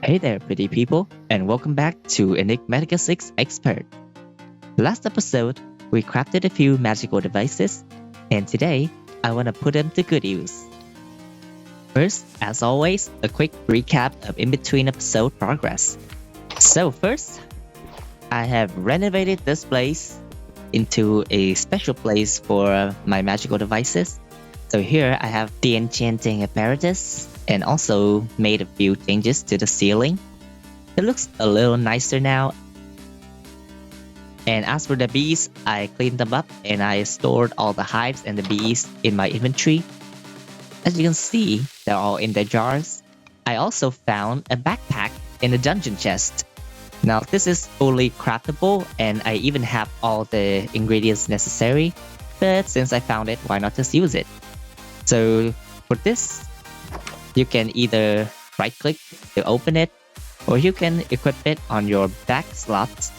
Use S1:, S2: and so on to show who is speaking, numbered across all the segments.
S1: Hey there, pretty people, and welcome back to Enigmatica 6 Expert. Last episode, we crafted a few magical devices, and today, I want to put them to good use. First, as always, a quick recap of in-between episode progress. So first, I have renovated this place into a special place for my magical devices. So here I have the enchanting apparatus and also made a few changes to the ceiling. It looks a little nicer now. And as for the bees, I cleaned them up and I stored all the hives and the bees in my inventory. As you can see, they're all in their jars. I also found a backpack in the dungeon chest. Now this is fully craftable and I even have all the ingredients necessary, but since I found it, why not just use it? So for this, you can either right click to open it, or you can equip it on your back slots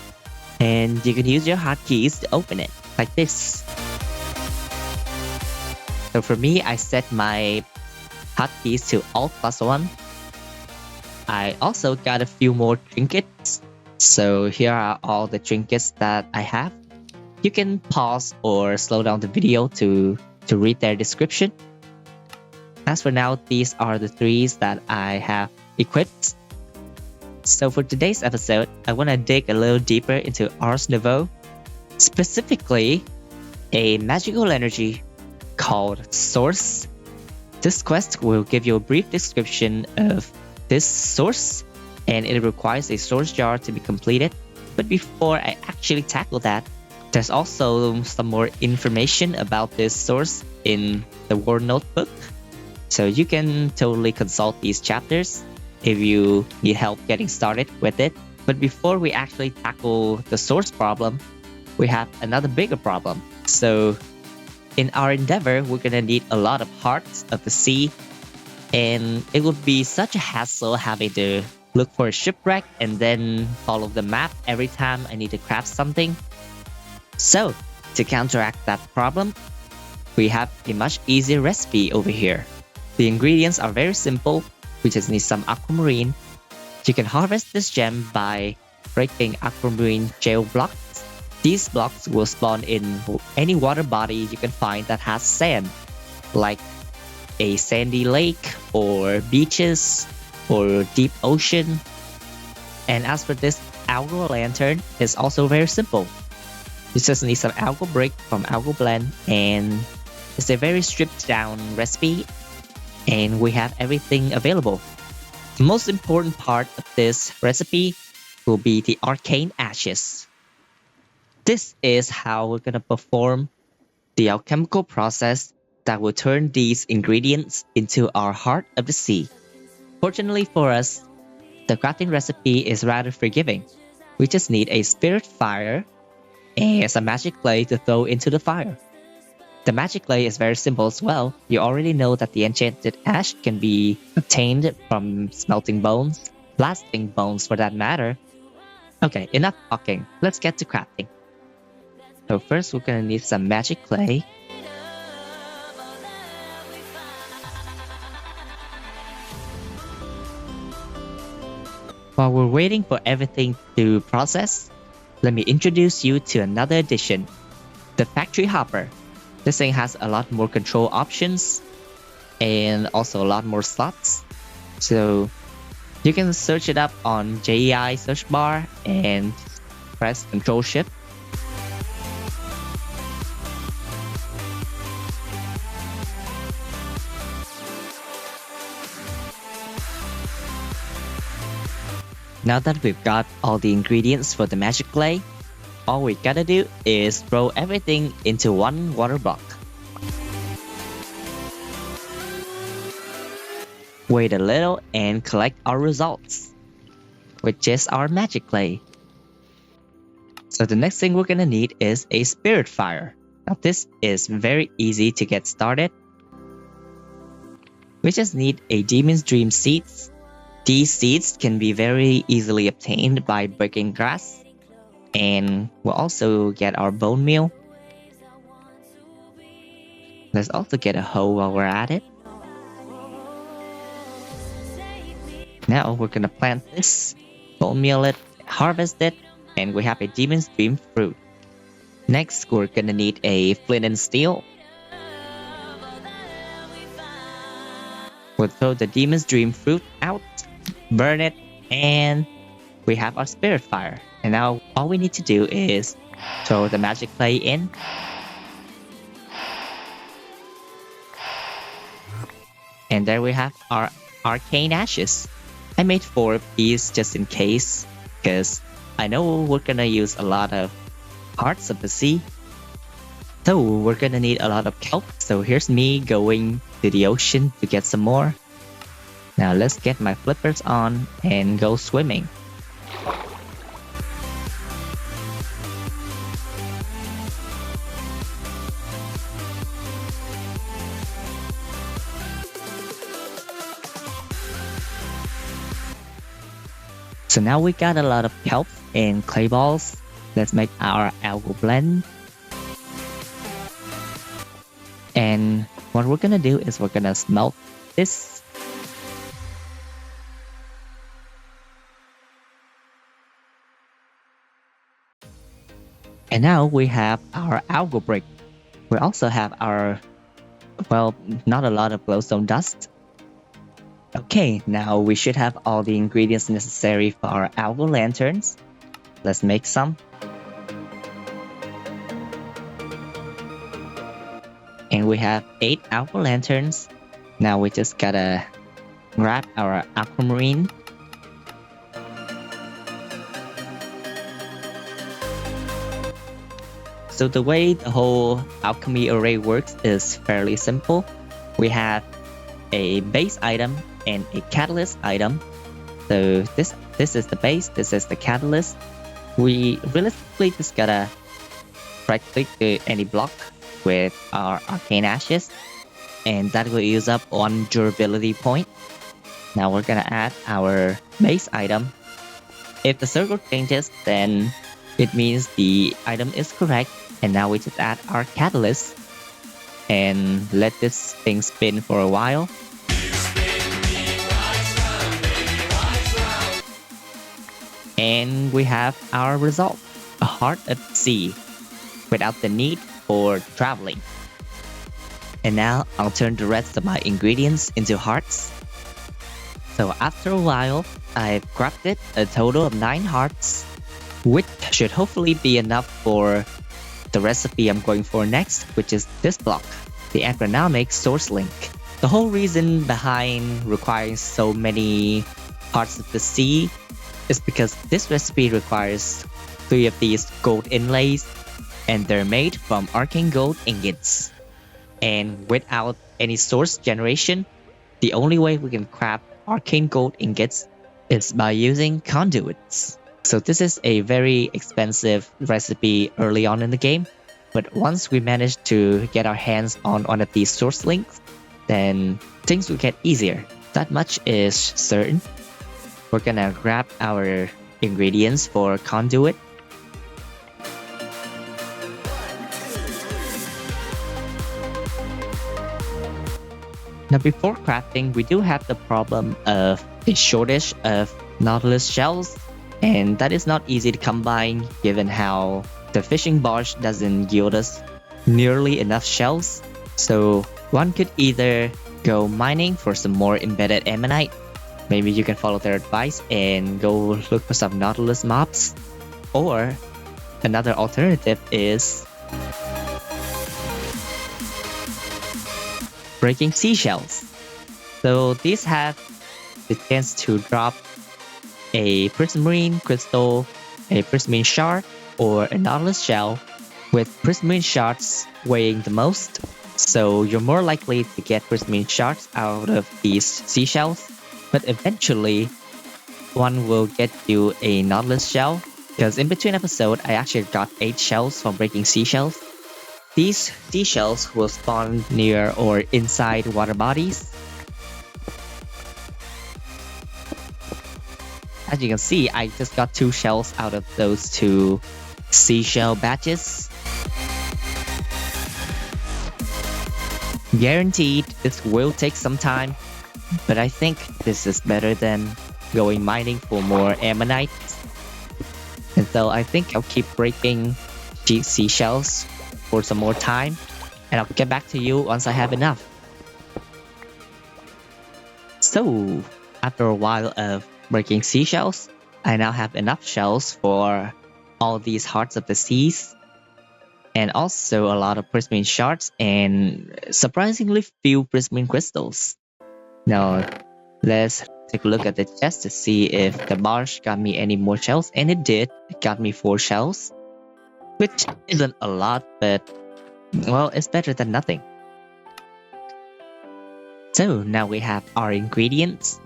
S1: and you can use your hotkeys to open it, like this. So for me, I set my hotkeys to Alt+1. I also got a few more trinkets. So here are all the trinkets that I have. You can pause or slow down the video to read their description. As for now, these are the trees that I have equipped. So for today's episode, I want to dig a little deeper into Ars Nouveau, specifically a magical energy called Source. This quest will give you a brief description of this source, and it requires a source jar to be completed. But before I actually tackle that, there's also some more information about this source in the War Notebook. So you can totally consult these chapters if you need help getting started with it. But before we actually tackle the source problem, we have another bigger problem. So in our endeavor, we're gonna need a lot of hearts of the sea, and it would be such a hassle having to look for a shipwreck and then follow the map every time I need to craft something. So to counteract that problem, we have a much easier recipe over here. The ingredients are very simple. We just need some aquamarine. You can harvest this gem by breaking aquamarine gel blocks. These blocks will spawn in any water body you can find that has sand, like a sandy lake or beaches or deep ocean. And as for this algal lantern, it's also very simple. You just need some algal brick from Algal Blend, and it's a very stripped down recipe, and we have everything available. The most important part of this recipe will be the arcane ashes. This is how we're gonna perform the alchemical process that will turn these ingredients into our heart of the sea. Fortunately for us, the crafting recipe is rather forgiving. We just need a spirit fire and some magic clay to throw into the fire. The magic clay is very simple as well. You already know that the enchanted ash can be obtained from smelting bones, blasting bones for that matter. Okay, enough talking. Let's get to crafting. So first we're gonna need some magic clay. While we're waiting for everything to process, let me introduce you to another addition, the factory hopper. This thing has a lot more control options and also a lot more slots. So you can search it up on JEI search bar and press Ctrl Shift. Now that we've got all the ingredients for the magic clay, all we gotta do is throw everything into one water block. Wait a little and collect our results, which is our magic clay. So the next thing we're gonna need is a spirit fire. Now this is very easy to get started. We just need a demon's dream seeds. These seeds can be very easily obtained by breaking grass, and we'll also get our bone meal. Let's also get a hoe while we're at it. Now we're gonna plant this, bone meal it, harvest it, and we have a demon's dream fruit. Next, we're gonna need a flint and steel. We'll throw the demon's dream fruit out, burn it, and we have our spirit fire. And now all we need to do is throw the magic clay in. And there we have our arcane ashes. I made 4 of these just in case, because I know we're gonna use a lot of hearts of the sea. So we're gonna need a lot of kelp. So here's me going to the ocean to get some more. Now let's get my flippers on and go swimming. So now we got a lot of kelp and clay balls. Let's make our algal blend. And what we're gonna do is we're gonna smelt this. And now we have our algal brick. We also have our, well, not a lot of glowstone dust. Okay, now we should have all the ingredients necessary for our algal lanterns. Let's make some. And we have 8 algal lanterns. Now we just gotta grab our aquamarine. So the way the whole alchemy array works is fairly simple. We have a base item and a catalyst item. So this is the base, this is the catalyst. We realistically just gotta right click any block with our arcane ashes, and that will use up 1 durability point. Now we're gonna add our base item. If the circle changes, then it means the item is correct. And now we just add our catalyst and let this thing spin for a while. And we have our result, a heart at sea, without the need for traveling. And now I'll turn the rest of my ingredients into hearts. So after a while, I've crafted a total of 9 hearts, which should hopefully be enough for the recipe I'm going for next, which is this block, the agronomic source link. The whole reason behind requiring so many hearts of the sea is because this recipe requires 3 of these gold inlays, and they're made from arcane gold ingots. And without any source generation, the only way we can craft arcane gold ingots is by using conduits. So this is a very expensive recipe early on in the game, but once we manage to get our hands on one of these source links, then things will get easier. That much is certain. We're gonna grab our ingredients for conduit. Now before crafting, we do have the problem of a shortage of nautilus shells, and that is not easy to come by given how the fishing barge doesn't yield us nearly enough shells. So one could either go mining for some more embedded ammonite. Maybe you can follow their advice and go look for some nautilus mobs. Or another alternative is breaking seashells. So these have the chance to drop a prismarine crystal, a prismarine shard, or a nautilus shell, with prismarine shards weighing the most. So you're more likely to get prismarine shards out of these seashells, but eventually one will get you a nautilus shell, because in between episodes I actually got 8 shells from breaking seashells. These seashells will spawn near or inside water bodies. As you can see, I just got 2 shells out of those 2 seashell batches. Guaranteed this will take some time, but I think this is better than going mining for more ammonite. And so I think I'll keep breaking seashells for some more time, and I'll get back to you once I have enough. So, after a while of breaking seashells, I now have enough shells for all these hearts of the seas, and also a lot of prismarine shards and surprisingly few prismarine crystals. Now, let's take a look at the chest to see if the marsh got me any more shells, and it did. It got me 4 shells, which isn't a lot, but well, it's better than nothing. So now we have our ingredients.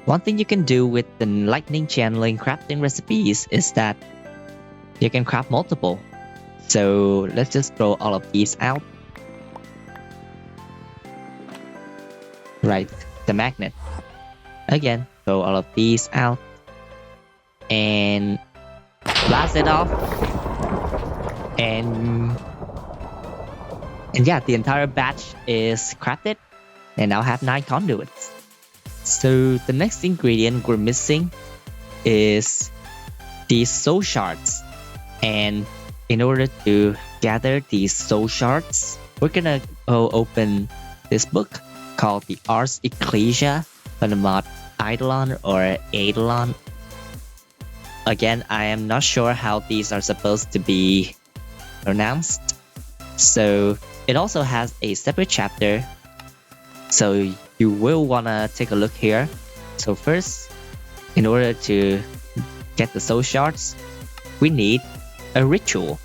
S1: One thing you can do with the lightning channeling crafting recipes is that you can craft multiple. So let's just throw all of these out. Right, the magnet. Again, throw all of these out. And blast it off. And yeah, the entire batch is crafted. And now have 9 conduits. So the next ingredient we're missing is these soul shards. And in order to gather these soul shards, we're gonna go open this book called the Ars Ecclesia from the mod Eidolon or Eidolon. Again, I am not sure how these are supposed to be pronounced. So it also has a separate chapter. So you will wanna take a look here. So first, in order to get the soul shards, we need a ritual.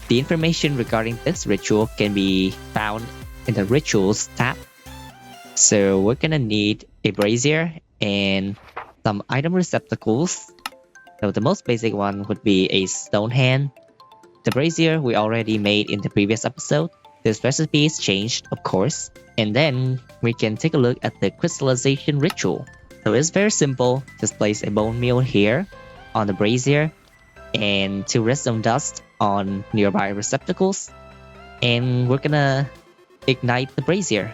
S1: The information regarding this ritual can be found in the rituals tab. So we're gonna need a brazier and some item receptacles. So the most basic one would be a stone hand. The brazier we already made in the previous episode. This recipe is changed, of course. And then we can take a look at the crystallization ritual. So it's very simple. Just place a bone meal here on the brazier and 2 redstone dust on nearby receptacles. And we're gonna ignite the brazier.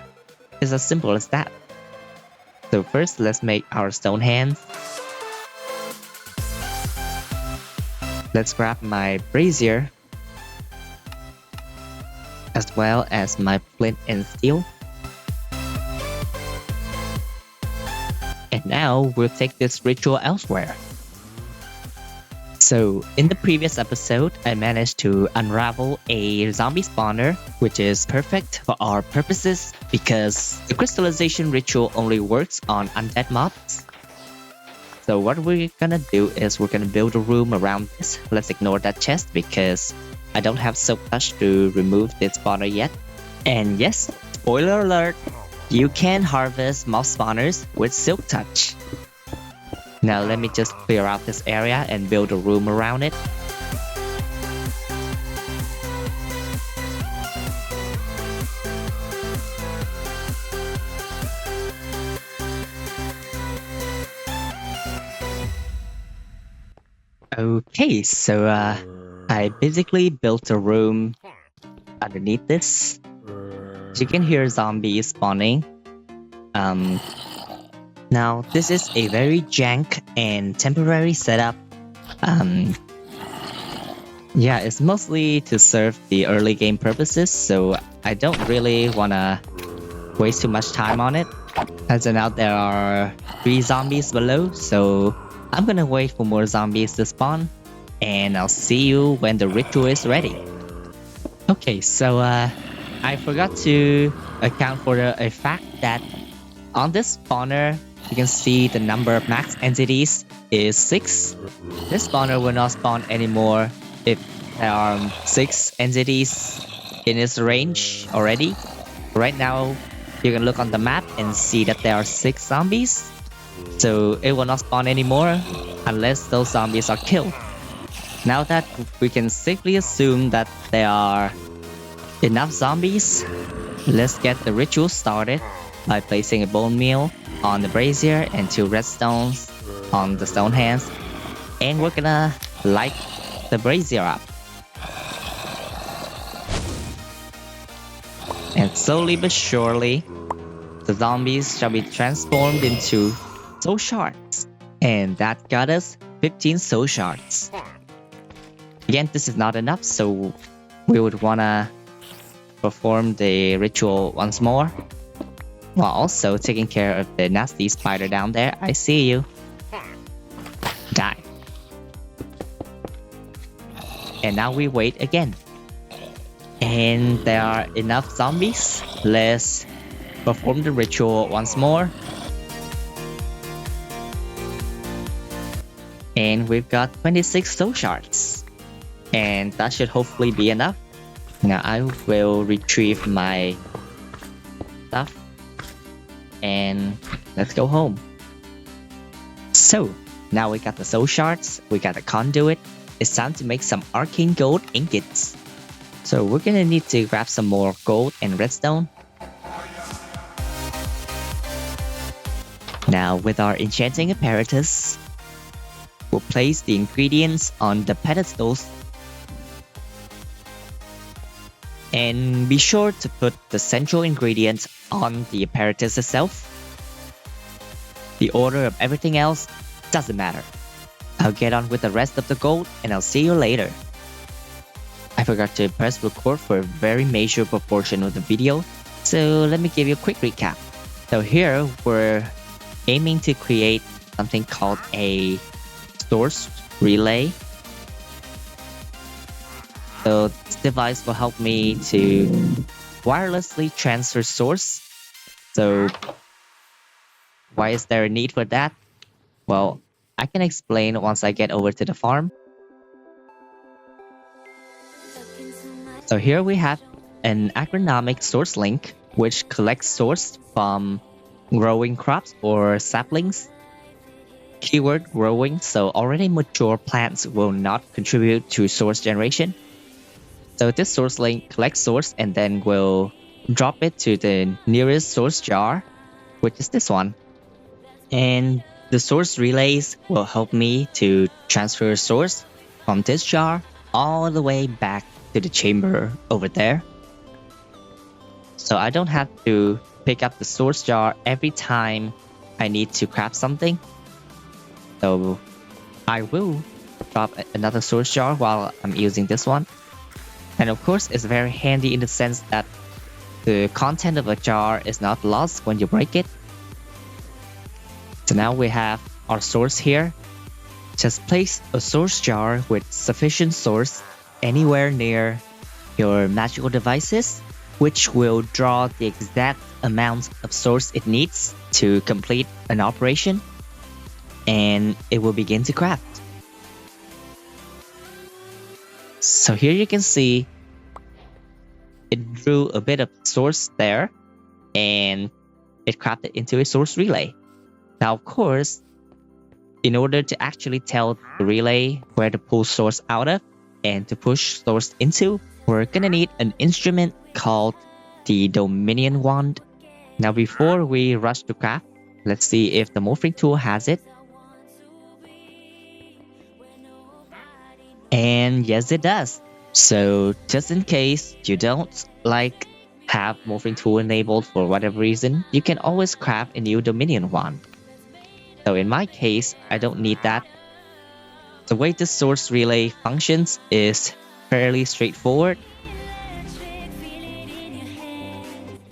S1: It's as simple as that. So first, let's make our stone hands. Let's grab my brazier, as well as my flint and steel. And now we'll take this ritual elsewhere. So in the previous episode, I managed to unravel a zombie spawner, which is perfect for our purposes because the crystallization ritual only works on undead mobs. So what we're gonna do is we're gonna build a room around this. Let's ignore that chest because I don't have silk touch to remove this spawner yet. And yes, spoiler alert, you can harvest mob spawners with silk touch. Now let me just clear out this area and build a room around it. Okay, so I basically built a room underneath this. You can hear zombies spawning. Now, this is a very jank and temporary setup. Yeah, it's mostly to serve the early game purposes, so I don't really wanna waste too much time on it. As of now, there are 3 zombies below, so I'm gonna wait for more zombies to spawn, and I'll see you when the ritual is ready. Okay, so I forgot to account for a fact that on this spawner, you can see the number of max entities is 6. This spawner will not spawn anymore if there are 6 entities in its range already. Right now, you can look on the map and see that there are 6 zombies. So it will not spawn anymore unless those zombies are killed. Now that we can safely assume that there are enough zombies, let's get the ritual started by placing a bone meal on the brazier and 2 redstones on the stone hands, and we're gonna light the brazier up. And slowly but surely, the zombies shall be transformed into soul shards. And that got us 15 soul shards. Again, this is not enough, so we would wanna perform the ritual once more, while also taking care of the nasty spider down there. I see you. Die. And now we wait again. And there are enough zombies. Let's perform the ritual once more. And we've got 26 soul shards. And that should hopefully be enough. Now I will retrieve my stuff. And let's go home. So, now we got the soul shards, we got the conduit. It's time to make some arcane gold ingots. So we're gonna need to grab some more gold and redstone. Now with our enchanting apparatus, we'll place the ingredients on the pedestals. And be sure to put the central ingredients on the apparatus itself. The order of everything else doesn't matter. I'll get on with the rest of the gold and I'll see you later. I forgot to press record for a very major proportion of the video, so let me give you a quick recap. So here we're aiming to create something called a source relay. So this device will help me to wirelessly transfer source. So why is there a need for that? Well, I can explain once I get over to the farm. So here we have an agronomic source link which collects source from growing crops or saplings. Keyword growing, so already mature plants will not contribute to source generation. So this source link collects source and then will drop it to the nearest source jar, which is this one. And the source relays will help me to transfer source from this jar all the way back to the chamber over there. So I don't have to pick up the source jar every time I need to craft something. So I will drop another source jar while I'm using this one. And of course, it's very handy in the sense that the content of a jar is not lost when you break it. So now we have our source here. Just place a source jar with sufficient source anywhere near your magical devices, which will draw the exact amount of source it needs to complete an operation, and it will begin to craft. So here you can see it drew a bit of source there and it crafted into a source relay. Now of course, in order to actually tell the relay where to pull source out of and to push source into, we're gonna need an instrument called the Dominion Wand. Now before we rush to craft, let's see if the morphing tool has it. And yes, it does. So just in case you don't have morphing tool enabled for whatever reason, you can always craft a new Dominion Wand. So in my case, I don't need that. The way this source relay functions is fairly straightforward.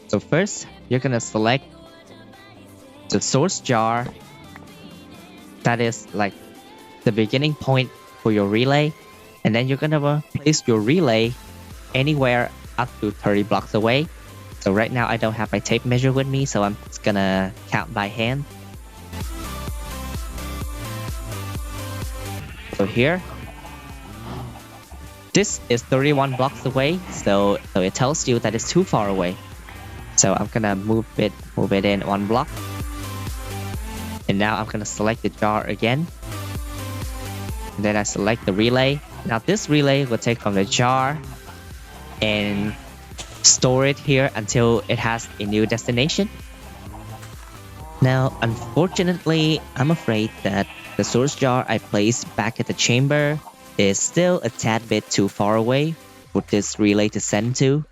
S1: So first, you're gonna select the source jar that is like the beginning point for your relay, and then you're gonna place your relay anywhere up to 30 blocks away. So right now I don't have my tape measure with me, so I'm just gonna count by hand. So here, this is 31 blocks away, so it tells you that it's too far away. So I'm gonna move it in 1 block. And now I'm gonna select the jar again. And then I select the relay. Now this relay will take from the jar and store it here until it has a new destination. Now, unfortunately, I'm afraid that the source jar I placed back at the chamber is still a tad bit too far away for this relay to send to.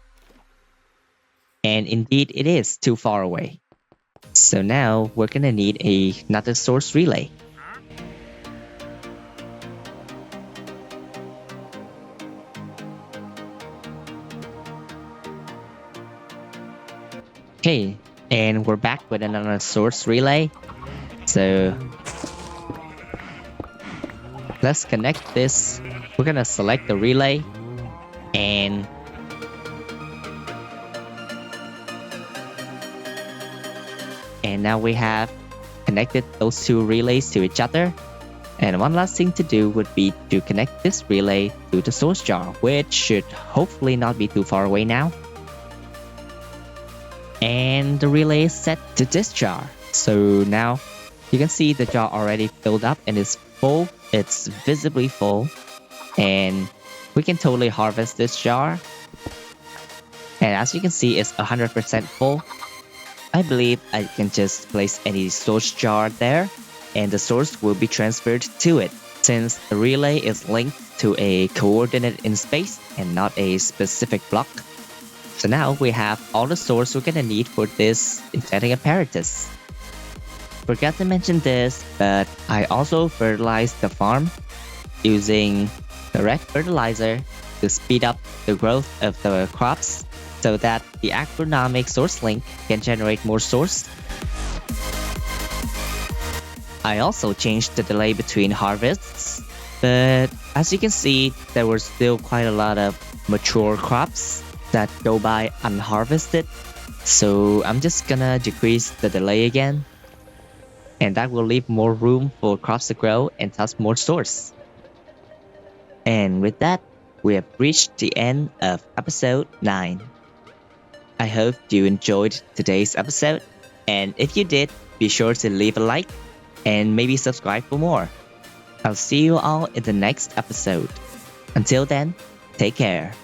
S1: And indeed, it is too far away. So now we're gonna need another source relay. Okay, and we're back with another source relay. So let's connect this. We're gonna select the relay and now we have connected those two relays to each other. And one last thing to do would be to connect this relay to the source jar, which should hopefully not be too far away now. And the relay is set to this jar. So now you can see the jar already filled up and is full. It's visibly full. And we can totally harvest this jar. And as you can see, it's 100% full. I believe I can just place any source jar there and the source will be transferred to it, since the relay is linked to a coordinate in space and not a specific block. So now we have all the source we're gonna need for this enchanting apparatus. Forgot to mention this, but I also fertilized the farm using the red fertilizer to speed up the growth of the crops so that the agronomic source link can generate more source. I also changed the delay between harvests, but as you can see, there were still quite a lot of mature crops that go by unharvested, so I'm just gonna decrease the delay again, and that will leave more room for crops to grow and thus more source. And with that, we have reached the end of episode 9. I hope you enjoyed today's episode, and if you did, be sure to leave a like and maybe subscribe for more. I'll see you all in the next episode. Until then, take care.